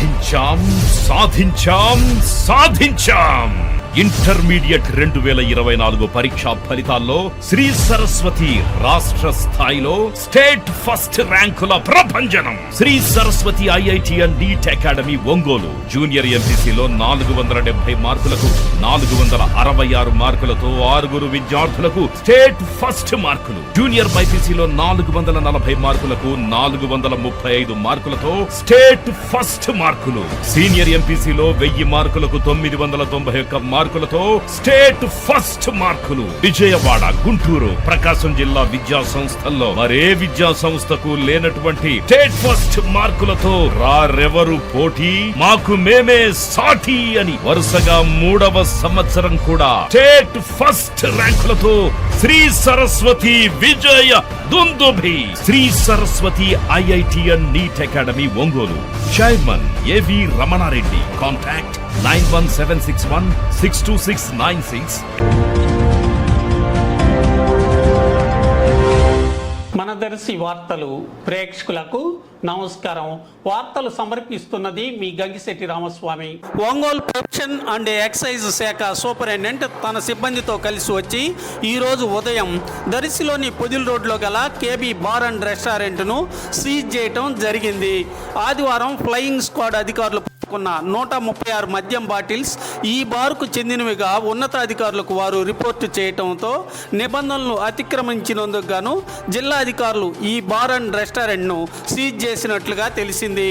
సాధించాం సాధించాం సాధించాం ఇంటర్మీడియట్ 2024 పరీక్షా ఫలితాల్లో శ్రీ సరస్వతి రాష్ట్ర స్థాయిలో స్టేట్ ఫస్ట్ ర్యాంకుల ప్రభంజనం. Shri Saraswati IIT and NEET academy Ongole junior ఎంపీసీలో 470 మార్కులకు 466 మార్కులతో 6 విద్యార్థులకు స్టేట్ ఫస్ట్ మార్కులు. జూనియర్ బైపీసీలో 440 మార్కులకు 435 మార్కులతో స్టేట్ ఫస్ట్ మార్కులు. సీనియర్ ఎంపీసీలో 1000 మార్కులకు 991 మార్కులతో స్టేట్ ఫస్ట్ మార్కులు. విజయవాడ, గుంటూరు, ప్రకాశం జిల్లా విద్యా సంస్థల్లో మరే విద్యా సంస్థకు లేనటువంటి స్టేట్ ఫస్ట్ మార్కులతో రారెవరు పోటీ, మాకు మేమే సాటి అని వరుసగా 3వ సంవత్సరం కూడా state first ర్యాంకులతో Shri Saraswati Vijaya Dundubhi. Shri Saraswati IIT and NEET academy Ongole. Chairman ఏవి రమణారెడ్డి. కాంటాక్ట్ 9176162696. మనదర్శి వార్తలు ప్రేక్షకులకు నమస్కారం. వార్తలు సమర్పిస్తున్నది మీ Gangisetty Ramaswamy. Ongole profession and excise శాఖ సూపరింటెండెంట్ తన సిబ్బందితో కలిసి వచ్చి ఈరోజు ఉదయం దర్శిలోని పొదిల్ రోడ్లో గల కేబీ బార్ అండ్ రెస్టారెంట్ను సీజ్ చేయటం జరిగింది. ఆదివారం ఫ్లయింగ్ స్క్వాడ్ అధికారులు 136 మద్యం బాటిల్స్ ఈ బార్కు చెందినవిగా ఉన్నతాధికారులకు వారు రిపోర్టు చేయటంతో నిబంధనలు అతిక్రమించినందుకు గాను జిల్లా అధికారులు ఈ బార్ అండ్ రెస్టారెంట్ను సీజ్ చేసినట్లుగా తెలిసింది.